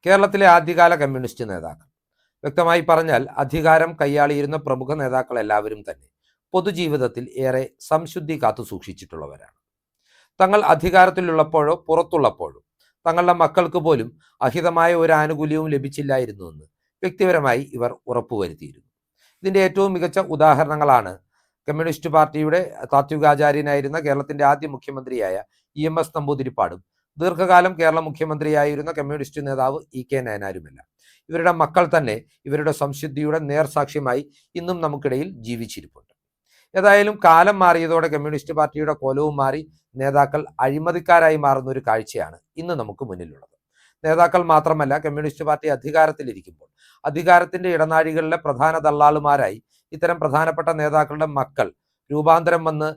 കേരളത്തിലെ ആദ്യകാല കമ്മ്യൂണിസ്റ്റ് നേതാക്കൾ. വ്യക്തമായി പറഞ്ഞാൽ അധികാരം കൈയാളിയിരുന്ന പ്രമുഖ നേതാക്കൾ എല്ലാവരും തന്നെ പൊതുജീവിതത്തിൽ ഏറെ സംശുദ്ധി കാത്തു സൂക്ഷിച്ചിട്ടുള്ളവരാണ്. തങ്ങൾ അധികാരത്തിലുള്ളപ്പോഴോ പുറത്തുള്ളപ്പോഴോ തങ്ങളുടെ മക്കൾക്ക് പോലും അഹിതമായ ഒരു ആനുകൂല്യവും ലഭിച്ചില്ലായിരുന്നുവെന്ന് വ്യക്തിപരമായി ഇവർ ഉറപ്പുവരുത്തിയിരുന്നു. ഇതിൻ്റെ ഏറ്റവും മികച്ച ഉദാഹരണങ്ങളാണ് കമ്മ്യൂണിസ്റ്റ് പാർട്ടിയുടെ താത്വികാചാര്യനായിരുന്ന കേരളത്തിൻ്റെ ആദ്യ മുഖ്യമന്ത്രിയായ EMS നമ്പൂതിരിപ്പാടും ദീർഘകാലം കേരള മുഖ്യമന്ത്രിയായിരുന്ന കമ്മ്യൂണിസ്റ്റ് നേതാവ് EK നയനാരുമല്ല. ഇവരുടെ മക്കൾ തന്നെ ഇവരുടെ സംശുദ്ധിയുടെ നേർസാക്ഷ്യമായി ഇന്നും നമുക്കിടയിൽ ജീവിച്ചിരിപ്പുണ്ട്. ഏതായാലും കാലം മാറിയതോടെ കമ്മ്യൂണിസ്റ്റ് പാർട്ടിയുടെ കോലവും മാറി നേതാക്കൾ അഴിമതിക്കാരായി മാറുന്ന ഒരു കാഴ്ചയാണ് ഇന്ന് നമുക്ക് മുന്നിലുള്ളത്. നേതാക്കൾ മാത്രമല്ല, കമ്മ്യൂണിസ്റ്റ് പാർട്ടി അധികാരത്തിലിരിക്കുമ്പോൾ അധികാരത്തിന്റെ ഇടനാഴികളിലെ പ്രധാന ദള്ളാളുമാരായി ഇത്തരം പ്രധാനപ്പെട്ട നേതാക്കളുടെ മക്കൾ രൂപാന്തരം വന്ന്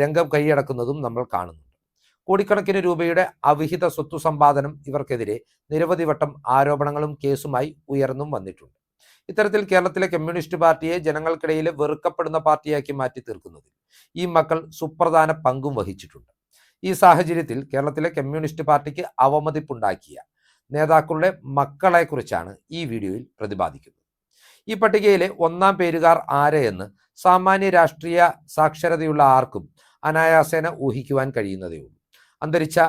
രംഗം കൈയടക്കുന്നതും നമ്മൾ കാണുന്നുണ്ട്. കോടിക്കണക്കിന് രൂപയുടെ അവിഹിത സ്വത്തു സമ്പാദനം ഇവർക്കെതിരെ നിരവധി വട്ടം ആരോപണങ്ങളും കേസുമായി ഉയർന്നും വന്നിട്ടുണ്ട്. ഇത്തരത്തിൽ കേരളത്തിലെ കമ്മ്യൂണിസ്റ്റ് പാർട്ടിയെ ജനങ്ങൾക്കിടയിൽ വെറുക്കപ്പെടുന്ന പാർട്ടിയാക്കി മാറ്റി തീർക്കുന്നതിൽ ഈ മക്കൾ സുപ്രധാന പങ്കും വഹിച്ചിട്ടുണ്ട്. ഈ സാഹചര്യത്തിൽ കേരളത്തിലെ കമ്മ്യൂണിസ്റ്റ് പാർട്ടിക്ക് അവമതിപ്പുണ്ടാക്കിയ നേതാക്കളുടെ മക്കളെ കുറിച്ചാണ് ഈ വീഡിയോയിൽ പ്രതിപാദിക്കുന്നത്. ഈ പട്ടികയിലെ ഒന്നാം പേരുകാർ ആരെയെന്ന് സാമാന്യ രാഷ്ട്രീയ സാക്ഷരതയുള്ള ആർക്കും അനായാസേന ഊഹിക്കുവാൻ കഴിയുന്നതേ ഉള്ളൂ. അന്തരിച്ച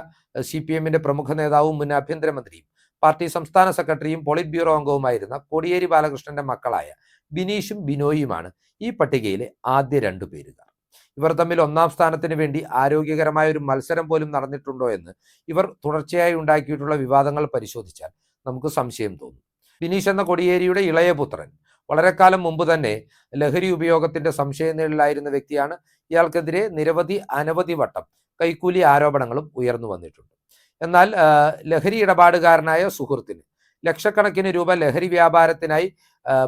CPM-ന്റെ പ്രമുഖ നേതാവും മുൻ ആഭ്യന്തരമന്ത്രിയും പാർട്ടി സംസ്ഥാന സെക്രട്ടറിയും പോളിറ്റ് ബ്യൂറോ അംഗവുമായിരുന്ന കോടിയേരി ബാലകൃഷ്ണന്റെ മക്കളായ ബിനീഷും ബിനോയുമാണ് ഈ പട്ടികയിലെ ആദ്യ രണ്ടു പേരുകാർ. ഇവർ തമ്മിൽ ഒന്നാം സ്ഥാനത്തിന് വേണ്ടി ആരോഗ്യകരമായ ഒരു മത്സരം പോലും നടന്നിട്ടുണ്ടോ എന്ന് ഇവർ തുടർച്ചയായി ഉണ്ടാക്കിയിട്ടുള്ള വിവാദങ്ങൾ പരിശോധിച്ചാൽ നമുക്ക് സംശയം തോന്നും. ബിനീഷ് എന്ന കോടിയേരിയുടെ ഇളയ പുത്രൻ വളരെ കാലം മുമ്പ് തന്നെ ലഹരി ഉപയോഗത്തിന്റെ സംശയനിഴലിലായിരുന്ന വ്യക്തിയാണ്. ഇയാൾക്കെതിരെ അനവധി വട്ടം കൈക്കൂലി ആരോപണങ്ങളും ഉയർന്നു വന്നിട്ടുണ്ട്. എന്നാൽ ലഹരി ഇടപാടുകാരനായ സുഹൃത്തിന് ലക്ഷക്കണക്കിന് രൂപ ലഹരി വ്യാപാരത്തിനായി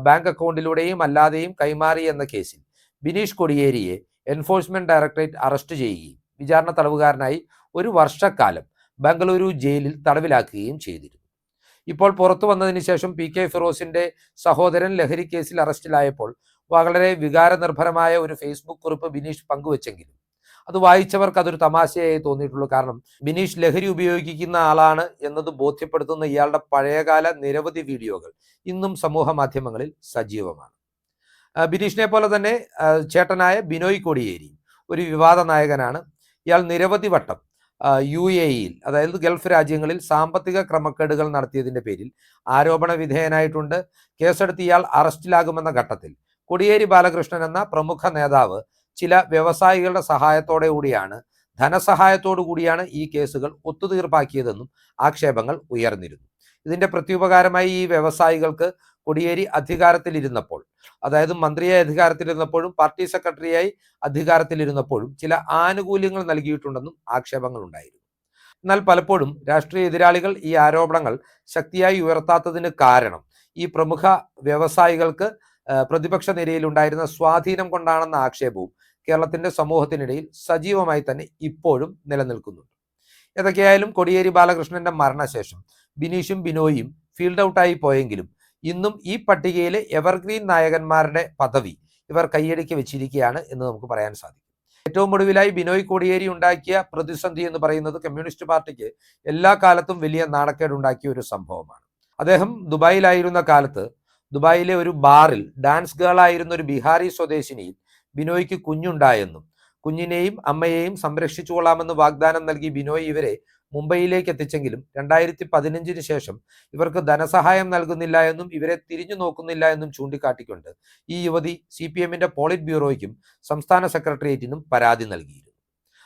ബാങ്ക് അക്കൗണ്ടിലൂടെയും അല്ലാതെയും കൈമാറി എന്ന കേസിൽ ബിനീഷ് കോടിയേരിയെ എൻഫോഴ്സ്മെന്റ് ഡയറക്ടറേറ്റ് അറസ്റ്റ് ചെയ്യുകയും വിചാരണ തടവുകാരനായി 1 വർഷക്കാലം ബംഗളൂരു ജയിലിൽ തടവിലാക്കുകയും ചെയ്തിരുന്നു. ഇപ്പോൾ പുറത്തു വന്നതിന് ശേഷം PK ഫിറോസിന്റെ സഹോദരൻ ലഹരി കേസിൽ അറസ്റ്റിലായപ്പോൾ വളരെ വികാരനിർഭരമായ ഒരു ഫേസ്ബുക്ക് കുറിപ്പ് ബിനീഷ് പങ്കുവെച്ചെങ്കിലും അത് വായിച്ചവർക്ക് അതൊരു തമാശയായി തോന്നിയിട്ടുള്ളൂ. കാരണം ബിനീഷ് ലഹരി ഉപയോഗിക്കുന്ന ആളാണ് എന്നത് ബോധ്യപ്പെടുത്തുന്ന ഇയാളുടെ പഴയകാല നിരവധി വീഡിയോകൾ ഇന്നും സമൂഹ മാധ്യമങ്ങളിൽ സജീവമാണ്. ബിനീഷിനെ പോലെ തന്നെ ചേട്ടനായ ബിനോയ് കോടിയേരി ഒരു വിവാദ നായകനാണ്. ഇയാൾ നിരവധി വട്ടം UAE-യിൽ, അതായത് ഗൾഫ് രാജ്യങ്ങളിൽ സാമ്പത്തിക ക്രമക്കേടുകൾ നടത്തിയതിന്റെ പേരിൽ ആരോപണ വിധേയനായിട്ടുണ്ട്. കേസെടുത്ത് ഇയാൾ അറസ്റ്റിലാകുമെന്ന ഘട്ടത്തിൽ കോടിയേരി ബാലകൃഷ്ണൻ എന്ന പ്രമുഖ നേതാവ് ചില വ്യവസായികളുടെ സഹായത്തോടു കൂടിയാണ് ഈ കേസുകൾ ഒത്തുതീർപ്പാക്കിയതെന്നും ആക്ഷേപങ്ങൾ ഉയർന്നിരുന്നു. ഇതിന്റെ പ്രത്യുപകാരമായി ഈ വ്യവസായികൾക്ക് കോടിയേരി അധികാരത്തിലിരുന്നപ്പോൾ, അതായത് മന്ത്രിയായി അധികാരത്തിലിരുന്നപ്പോഴും പാർട്ടി സെക്രട്ടറിയായി അധികാരത്തിലിരുന്നപ്പോഴും ചില ആനുകൂല്യങ്ങൾ നൽകിയിട്ടുണ്ടെന്നും ആക്ഷേപങ്ങൾ ഉണ്ടായിരുന്നു. എന്നാൽ പലപ്പോഴും രാഷ്ട്രീയ എതിരാളികൾ ഈ ആരോപണങ്ങൾ ശക്തിയായി ഉയർത്താത്തതിന് കാരണം ഈ പ്രമുഖ വ്യവസായികൾക്ക് പ്രതിപക്ഷ നിരയിലുണ്ടായിരുന്ന സ്വാധീനം കൊണ്ടാണെന്ന ആക്ഷേപവും കേരളത്തിന്റെ സമൂഹത്തിനിടയിൽ സജീവമായി തന്നെ ഇപ്പോഴും നിലനിൽക്കുന്നുണ്ട്. ഏതൊക്കെയായാലും കോടിയേരി ബാലകൃഷ്ണന്റെ മരണശേഷം ബിനീഷും ബിനോയും ഫീൽഡ് ഔട്ടായി പോയെങ്കിലും ഇന്നും ഈ പട്ടികയിലെ എവർഗ്രീൻ നായകന്മാരുടെ പദവി ഇവർ കൈയടക്കി വെച്ചിരിക്കുകയാണ് എന്ന് നമുക്ക് പറയാൻ സാധിക്കും. ഏറ്റവും ഒടുവിലായി ബിനോയ് കോടിയേരി ഉണ്ടാക്കിയ പ്രതിസന്ധി എന്ന് പറയുന്നത് കമ്മ്യൂണിസ്റ്റ് പാർട്ടിക്ക് എല്ലാ കാലത്തും വലിയ നാണക്കേടുണ്ടാക്കിയ ഒരു സംഭവമാണ്. അദ്ദേഹം ദുബായിലായിരുന്ന കാലത്ത് ദുബായിലെ ഒരു ബാറിൽ ഡാൻസ് ഗേളായിരുന്ന ഒരു ബീഹാറി സ്വദേശിനിയിൽ ബിനോയ്ക്ക് കുഞ്ഞുണ്ടായെന്നും കുഞ്ഞിനെയും അമ്മയെയും സംരക്ഷിച്ചുകൊള്ളാമെന്ന് വാഗ്ദാനം നൽകി ബിനോയ് ഇവരെ മുംബൈയിലേക്ക് എത്തിച്ചെങ്കിലും 2015 ശേഷം ഇവർക്ക് ധനസഹായം നൽകുന്നില്ല എന്നും ഇവരെ തിരിഞ്ഞു നോക്കുന്നില്ല എന്നും ചൂണ്ടിക്കാട്ടിക്കൊണ്ട് ഈ യുവതി CPM-ന്റെ പോളിറ്റ് ബ്യൂറോയ്ക്കും സംസ്ഥാന സെക്രട്ടേറിയറ്റിനും പരാതി നൽകിയിരുന്നു.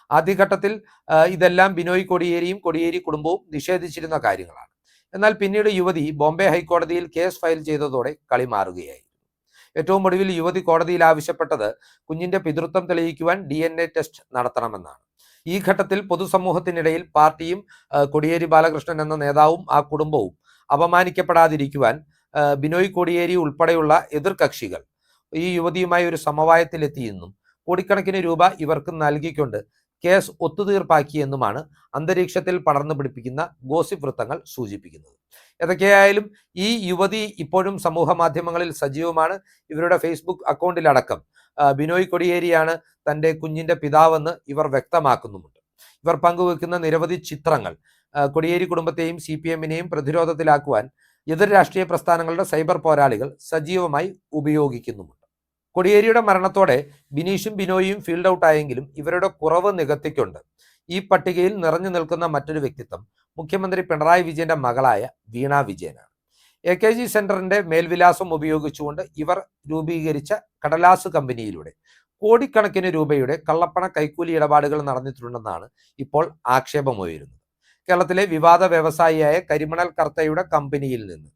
ആദ്യഘട്ടത്തിൽ ഇതെല്ലാം ബിനോയ് കോടിയേരിയും കോടിയേരി കുടുംബവും നിഷേധിച്ചിരുന്ന കാര്യങ്ങളാണ്. എന്നാൽ പിന്നീട് യുവതി ബോംബെ ഹൈക്കോടതിയിൽ കേസ് ഫയൽ ചെയ്തതോടെ കളി മാറുകയായി. ഏറ്റവും ഒടുവിൽ യുവതി കോടതിയിൽ ആവശ്യപ്പെട്ടത് കുഞ്ഞിന്റെ പിതൃത്വം തെളിയിക്കുവാൻ DNA ടെസ്റ്റ് നടത്തണമെന്നാണ്. ഈ ഘട്ടത്തിൽ പൊതുസമൂഹത്തിനിടയിൽ പാർട്ടിയും കോടിയേരി ബാലകൃഷ്ണൻ എന്ന നേതാവും ആ കുടുംബവും അപമാനിക്കപ്പെടാതിരിക്കുവാൻ ബിനോയ് കോടിയേരി ഉൾപ്പെടെയുള്ള എതിർകക്ഷികൾ ഈ യുവതിയുമായി ഒരു സമവായത്തിലെത്തിയെന്നും കോടിക്കണക്കിന് രൂപ ഇവർക്ക് നൽകിക്കൊണ്ട് കേസ് ഒത്തുതീർപ്പാക്കിയെന്നുമാണ് അന്തരീക്ഷത്തിൽ പടർന്നു പിടിപ്പിക്കുന്ന ഗോസിപ്പ് വൃത്തങ്ങൾ സൂചിപ്പിക്കുന്നത്. ഏതൊക്കെയായാലും ഈ യുവതി ഇപ്പോഴും സമൂഹ മാധ്യമങ്ങളിൽ സജീവമാണ്. ഇവരുടെ ഫേസ്ബുക്ക് അക്കൗണ്ടിലടക്കം ബിനോയ് കോടിയേരിയാണ് തൻ്റെ കുഞ്ഞിന്റെ പിതാവെന്ന് ഇവർ വ്യക്തമാക്കുന്നുമുണ്ട്. ഇവർ പങ്കുവെക്കുന്ന നിരവധി ചിത്രങ്ങൾ കോടിയേരി കുടുംബത്തെയും CPM-നെയും പ്രതിരോധത്തിലാക്കുവാൻ എതിർ രാഷ്ട്രീയ പ്രസ്ഥാനങ്ങളുടെ സൈബർ പോരാളികൾ സജീവമായി ഉപയോഗിക്കുന്നുമുണ്ട്. കോടിയേരിയുടെ മരണത്തോടെ ബിനീഷും ബിനോയിയും ഫീൽഡ് ഔട്ടായെങ്കിലും ഇവരുടെ കുറവ് നികത്തിക്കൊണ്ട് ഈ പട്ടികയിൽ നിറഞ്ഞു നിൽക്കുന്ന മറ്റൊരു വ്യക്തിത്വം മുഖ്യമന്ത്രി പിണറായി വിജയന്റെ മകളായ വീണ വിജയനാണ്. AKG സെന്ററിന്റെ മേൽവിലാസം ഉപയോഗിച്ചുകൊണ്ട് ഇവർ രൂപീകരിച്ച കടലാസ് കമ്പനിയിലൂടെ കോടിക്കണക്കിന് രൂപയുടെ കള്ളപ്പണ കൈക്കൂലി ഇടപാടുകൾ നടന്നിട്ടുണ്ടെന്നാണ് ഇപ്പോൾ ആക്ഷേപമുയരുന്നത്. കേരളത്തിലെ വിവാദ വ്യവസായിയായ കരിമണൽ കർത്തയുടെ കമ്പനിയിൽ നിന്ന്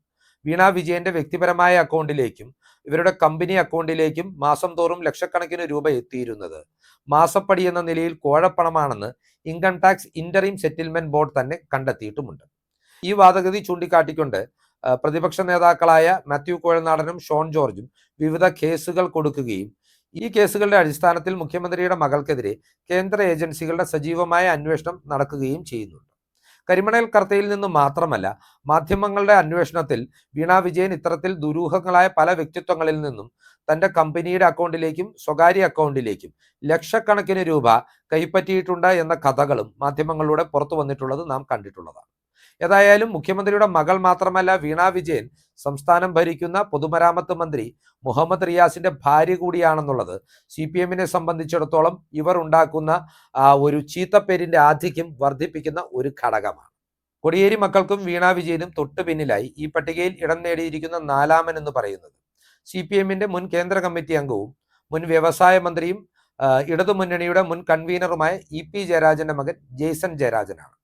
വീണ വിജയന്റെ വ്യക്തിപരമായ അക്കൗണ്ടിലേക്കും ഇവരുടെ കമ്പനി അക്കൗണ്ടിലേക്കും മാസം തോറും ലക്ഷക്കണക്കിന് രൂപ എത്തിയിരുന്നത് മാസപ്പടി എന്ന നിലയിൽ കോഴപ്പണമാണെന്ന് income tax interim settlement board തന്നെ കണ്ടെത്തിയിട്ടുമുണ്ട്. ഈ വാദഗതി ചൂണ്ടിക്കാട്ടിക്കൊണ്ട് പ്രതിപക്ഷ നേതാക്കളായ മാത്യു കോഴനാടനും ഷോൺ ജോർജും വിവിധ കേസുകൾ കൊടുക്കുകയും ഈ കേസുകളുടെ അടിസ്ഥാനത്തിൽ മുഖ്യമന്ത്രിയുടെ മകൾക്കെതിരെ കേന്ദ്ര ഏജൻസികളുടെ സജീവമായ അന്വേഷണം നടക്കുകയും ചെയ്യുന്നുണ്ട്. കരിമണൽ കർത്തയിൽ നിന്നും മാത്രമല്ല, മാധ്യമങ്ങളുടെ അന്വേഷണത്തിൽ വീണ വിജയൻ ഇത്തരത്തിൽ ദുരൂഹങ്ങളായ പല വ്യക്തിത്വങ്ങളിൽ നിന്നും തന്റെ കമ്പനിയുടെ അക്കൗണ്ടിലേക്കും സ്വകാര്യ അക്കൗണ്ടിലേക്കും ലക്ഷക്കണക്കിന് രൂപ കൈപ്പറ്റിയിട്ടുണ്ട് എന്ന കഥകളും മാധ്യമങ്ങളിലൂടെ പുറത്തു വന്നിട്ടുള്ളത് നാം കണ്ടിട്ടുള്ളതാണ്. ഏതായാലും മുഖ്യമന്ത്രിയുടെ മകൾ മാത്രമല്ല, വീണ വിജയൻ സംസ്ഥാനം ഭരിക്കുന്ന പൊതുമരാമത്ത് മന്ത്രി മുഹമ്മദ് റിയാസിന്റെ ഭാര്യ കൂടിയാണെന്നുള്ളത് CPM-നെ സംബന്ധിച്ചിടത്തോളം ഇവർ ഉണ്ടാക്കുന്ന ഒരു ചീത്തപ്പേരിന്റെ ആധിക്യം വർദ്ധിപ്പിക്കുന്ന ഒരു ഘടകമാണ്. കോടിയേരി മക്കൾക്കും വീണ വിജയനും തൊട്ടു പിന്നിലായി ഈ പട്ടികയിൽ ഇടം നേടിയിരിക്കുന്ന നാലാമൻ എന്ന് പറയുന്നത് CPM-ന്റെ മുൻ കേന്ദ്ര കമ്മിറ്റി അംഗവും മുൻ വ്യവസായ മന്ത്രിയും ഇടതുമുന്നണിയുടെ മുൻ കൺവീനറുമായ EP ജയരാജന്റെ മകൻ ജെയ്സൺ ജയരാജനാണ്.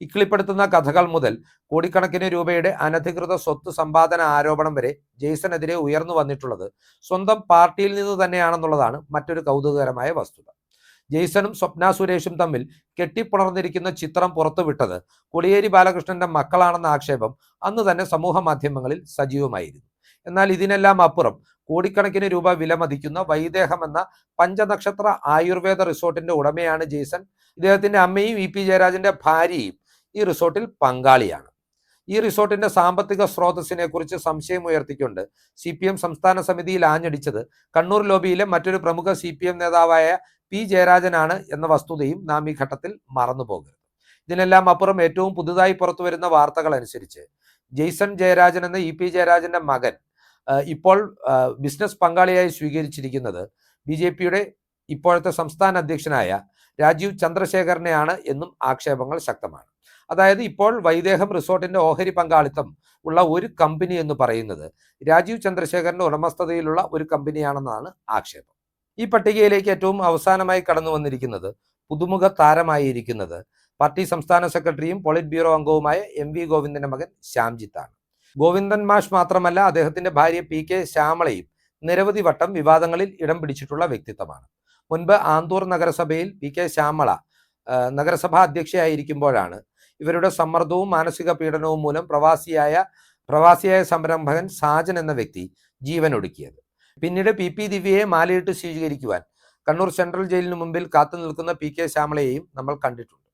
ഇക്കിളിപ്പെടുത്തുന്ന കഥകൾ മുതൽ കോടിക്കണക്കിന് രൂപയുടെ അനധികൃത സ്വത്ത് സമ്പാദന ആരോപണം വരെ ജെയ്സനെതിരെ ഉയർന്നു വന്നിട്ടുള്ളത് സ്വന്തം പാർട്ടിയിൽ നിന്ന് തന്നെയാണെന്നുള്ളതാണ് മറ്റൊരു കൗതുകകരമായ വസ്തുത. ജെയ്സണും സ്വപ്ന സുരേഷും തമ്മിൽ കെട്ടിപ്പുണർന്നിരിക്കുന്ന ചിത്രം പുറത്തുവിട്ടത് കോടിയേരി ബാലകൃഷ്ണന്റെ മക്കളാണെന്ന ആക്ഷേപം അന്ന് തന്നെ സമൂഹ മാധ്യമങ്ങളിൽ സജീവമായിരുന്നു. എന്നാൽ ഇതിനെല്ലാം അപ്പുറം കോടിക്കണക്കിന് രൂപ വിലമതിക്കുന്ന വൈദേഹം എന്ന പഞ്ചനക്ഷത്ര ആയുർവേദ റിസോർട്ടിന്റെ ഉടമയാണ് ജെയ്സൺ. ഇദ്ദേഹത്തിന്റെ അമ്മയും EP ജയരാജന്റെ ഭാര്യയും ഈ റിസോർട്ടിൽ പങ്കാളിയാണ്. ഈ റിസോർട്ടിന്റെ സാമ്പത്തിക സ്രോതസ്സിനെ കുറിച്ച് സംശയം ഉയർത്തിക്കൊണ്ട് CPM സംസ്ഥാന സമിതിയിൽ ആഞ്ഞടിച്ചത് കണ്ണൂർ ലോബിയിലെ മറ്റൊരു പ്രമുഖ CPM നേതാവായ P ജയരാജനാണ് എന്ന വസ്തുതയും നാം ഈ ഘട്ടത്തിൽ മറന്നുപോകരുത്. ഇതിനെല്ലാം അപ്പുറം ഏറ്റവും പുതുതായി പുറത്തുവരുന്ന വാർത്തകൾ അനുസരിച്ച് ജെയ്സൺ ജയരാജൻ എന്ന EP ജയരാജന്റെ മകൻ ഇപ്പോൾ ബിസിനസ് പങ്കാളിയായി സ്വീകരിച്ചിരിക്കുന്നത് BJP-യുടെ ഇപ്പോഴത്തെ സംസ്ഥാന അധ്യക്ഷനായ രാജീവ് ചന്ദ്രശേഖരനെയാണ് എന്നും ആക്ഷേപങ്ങൾ ശക്തമാണ്. അതായത് ഇപ്പോൾ വൈദേഹം റിസോർട്ടിന്റെ ഓഹരി പങ്കാളിത്തം ഉള്ള ഒരു കമ്പനി എന്ന് പറയുന്നത് രാജീവ് ചന്ദ്രശേഖരന്റെ ഉടമസ്ഥതയിലുള്ള ഒരു കമ്പനിയാണെന്നാണ് ആക്ഷേപം. ഈ പട്ടികയിലേക്ക് ഏറ്റവും അവസാനമായി കടന്നു വന്നിരിക്കുന്നത് പുതുമുഖ താരമായിരിക്കുന്നത് പാർട്ടി സംസ്ഥാന സെക്രട്ടറിയും പോളിറ്റ് ബ്യൂറോ അംഗവുമായ MV ഗോവിന്ദന്റെ മകൻ ശ്യാംജിത്താണ്. ഗോവിന്ദൻ മാഷ് മാത്രമല്ല, അദ്ദേഹത്തിന്റെ ഭാര്യ PK ശ്യാമളയും നിരവധി വട്ടം വിവാദങ്ങളിൽ ഇടം പിടിച്ചിട്ടുള്ള വ്യക്തിത്വമാണ്. മുൻപ് ആന്തൂർ നഗരസഭയിൽ PK ശ്യാമള നഗരസഭാ അധ്യക്ഷയായിരിക്കുമ്പോഴാണ് ഇവരുടെ സമ്മർദ്ദവും മാനസിക പീഡനവും മൂലം പ്രവാസിയായ സംരംഭകൻ സാജൻ എന്ന വ്യക്തി ജീവനൊടുക്കിയത്. പിന്നീട് PP ദിവ്യയെ മാലയിട്ട് സ്വീകരിക്കുവാൻ കണ്ണൂർ സെൻട്രൽ ജയിലിന് മുമ്പിൽ കാത്തു നിൽക്കുന്ന PK ശ്യാമളയെയും നമ്മൾ കണ്ടിട്ടുണ്ട്.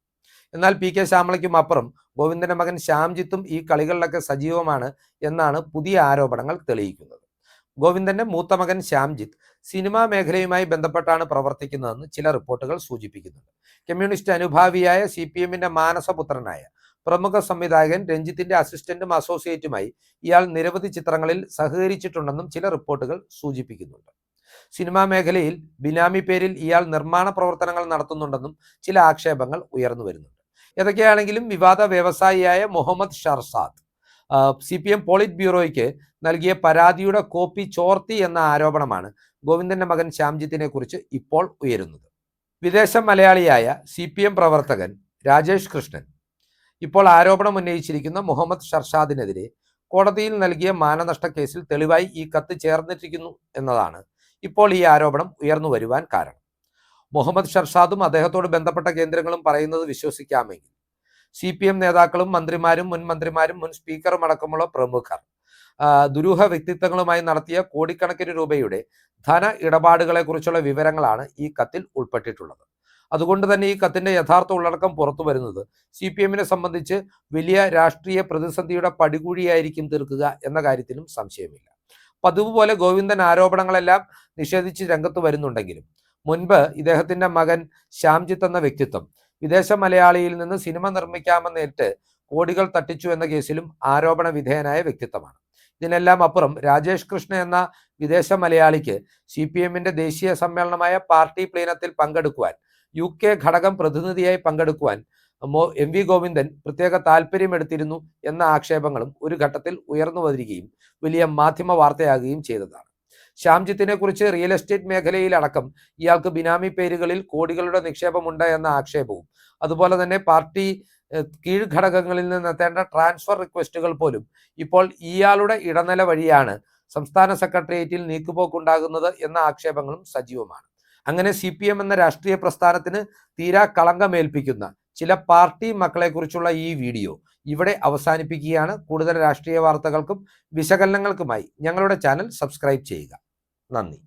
എന്നാൽ PK ശ്യാമളയ്ക്കും അപ്പുറം ഗോവിന്ദന്റെ മകൻ ശ്യാംജിത്തും ഈ കളികളിലൊക്കെ സജീവമാണ് എന്നാണ് പുതിയ ആരോപണങ്ങൾ തെളിയിക്കുന്നത്. ഗോവിന്ദന്റെ മൂത്ത മകൻ ശ്യാംജിത്ത് സിനിമാ മേഖലയുമായി ബന്ധപ്പെട്ടാണ് പ്രവർത്തിക്കുന്നതെന്ന് ചില റിപ്പോർട്ടുകൾ സൂചിപ്പിക്കുന്നുണ്ട്. കമ്മ്യൂണിസ്റ്റ് അനുഭാവിയായ CPM-ന്റെ മാനസപുത്രനായ പ്രമുഖ സംവിധായകൻ രഞ്ജിത്തിന്റെ അസിസ്റ്റന്റും അസോസിയേറ്റുമായി ഇയാൾ നിരവധി ചിത്രങ്ങളിൽ സഹകരിച്ചിട്ടുണ്ടെന്നും ചില റിപ്പോർട്ടുകൾ സൂചിപ്പിക്കുന്നുണ്ട്. സിനിമാ മേഖലയിൽ ബിനാമി പേരിൽ ഇയാൾ നിർമ്മാണ പ്രവർത്തനങ്ങൾ നടത്തുന്നുണ്ടെന്നും ചില ആക്ഷേപങ്ങൾ ഉയർന്നു വരുന്നുണ്ട്. ഏതൊക്കെയാണെങ്കിലും വിവാദ വ്യവസായിയായ മുഹമ്മദ് ഷർസാദ് CPM പോളിറ്റ് ബ്യൂറോയ്ക്ക് നൽകിയ പരാതിയുടെ കോപ്പി ചോർത്തി എന്ന ആരോപണമാണ് ഗോവിന്ദന്റെ മകൻ ശ്യാംജിത്തിനെ കുറിച്ച് ഇപ്പോൾ ഉയരുന്നത്. വിദേശ മലയാളിയായ CPM പ്രവർത്തകൻ രാജേഷ് കൃഷ്ണൻ ഇപ്പോൾ ആരോപണം ഉന്നയിച്ചിരിക്കുന്ന മുഹമ്മദ് ഷർഷാദിനെതിരെ കോടതിയിൽ നൽകിയ മാനനഷ്ട കേസിൽ തെളിവായി ഈ കത്ത് ചേർന്നിരിക്കുന്നു എന്നതാണ് ഇപ്പോൾ ഈ ആരോപണം ഉയർന്നു വരുവാൻ കാരണം. മുഹമ്മദ് ഷർഷാദും അദ്ദേഹത്തോട് ബന്ധപ്പെട്ട കേന്ദ്രങ്ങളും പറയുന്നത് വിശ്വസിക്കാമെങ്കിൽ CPM നേതാക്കളും മന്ത്രിമാരും മുൻ മന്ത്രിമാരും മുൻ സ്പീക്കറും അടക്കമുള്ള പ്രമുഖർ ദുരൂഹ വ്യക്തിത്വങ്ങളുമായി നടത്തിയ കോടിക്കണക്കിന് രൂപയുടെ ധന ഇടപാടുകളെ കുറിച്ചുള്ള വിവരങ്ങളാണ് ഈ കത്തിൽ ഉൾപ്പെട്ടിട്ടുള്ളത്. അതുകൊണ്ട് തന്നെ ഈ കത്തിന്റെ യഥാർത്ഥ ഉള്ളടക്കം പുറത്തു വരുന്നത് CPM-നെ സംബന്ധിച്ച് വലിയ രാഷ്ട്രീയ പ്രതിസന്ധിയുടെ പടികൂടിയായിരിക്കും തീർക്കുക എന്ന കാര്യത്തിലും സംശയമില്ല. പതിവ് പോലെ ഗോവിന്ദൻ ആരോപണങ്ങളെല്ലാം നിഷേധിച്ച് രംഗത്ത് വരുന്നുണ്ടെങ്കിലും മുൻപ് ഇദ്ദേഹത്തിന്റെ മകൻ ശ്യാംജിത്ത് എന്ന വ്യക്തിത്വം വിദേശ മലയാളിയിൽ നിന്ന് സിനിമ നിർമ്മിക്കാമെന്നേറ്റ് കോടികൾ തട്ടിച്ചു എന്ന കേസിലും ആരോപണ വിധേയനായ വ്യക്തിത്വമാണ്. ഇതിനെല്ലാം അപ്പുറം രാജേഷ് കൃഷ്ണ എന്ന വിദേശ മലയാളിക്ക് CPM-ന്റെ ദേശീയ സമ്മേളനമായ പാർട്ടി പ്ലീനത്തിൽ പങ്കെടുക്കുവാൻ, UK ഘടകം പ്രതിനിധിയായി പങ്കെടുക്കുവാൻ MV ഗോവിന്ദൻ പ്രത്യേക താല്പര്യമെടുത്തിരുന്നു എന്ന ആക്ഷേപങ്ങളും ഒരു ഘട്ടത്തിൽ ഉയർന്നു വരികയും വലിയ മാധ്യമ വാർത്തയാകുകയും ചെയ്തതാണ്. ശ്യാംജിത്തിനെ കുറിച്ച് റിയൽ എസ്റ്റേറ്റ് മേഖലയിലടക്കം ഇയാൾക്ക് ബിനാമി പേരുകളിൽ കോടികളുടെ നിക്ഷേപമുണ്ട് എന്ന ആക്ഷേപവും, അതുപോലെ തന്നെ പാർട്ടി കീഴ്ഘടകങ്ങളിൽ നിന്നെത്തേണ്ട ട്രാൻസ്ഫർ റിക്വസ്റ്റുകൾ പോലും ഇപ്പോൾ ഇയാളുടെ ഇടനില വഴിയാണ് സംസ്ഥാന സെക്രട്ടേറിയറ്റിൽ നീക്കുപോക്കുണ്ടാകുന്നത് എന്ന ആക്ഷേപങ്ങളും സജീവമാണ്. അങ്ങനെ CPM എന്ന രാഷ്ട്രീയ പ്രസ്ഥാനത്തിന് തീരാ കളങ്കമേൽപ്പിക്കുന്ന ചില പാർട്ടി മക്കളെക്കുറിച്ചുള്ള ഈ വീഡിയോ ഇവിടെ അവസാനിപ്പിക്കുകയാണ്. കൂടുതൽ രാഷ്ട്രീയ വാർത്തകൾക്കും വിശകലനങ്ങൾക്കുമായി ഞങ്ങളുടെ ചാനൽ സബ്സ്ക്രൈബ് ചെയ്യുക. നന്ദി.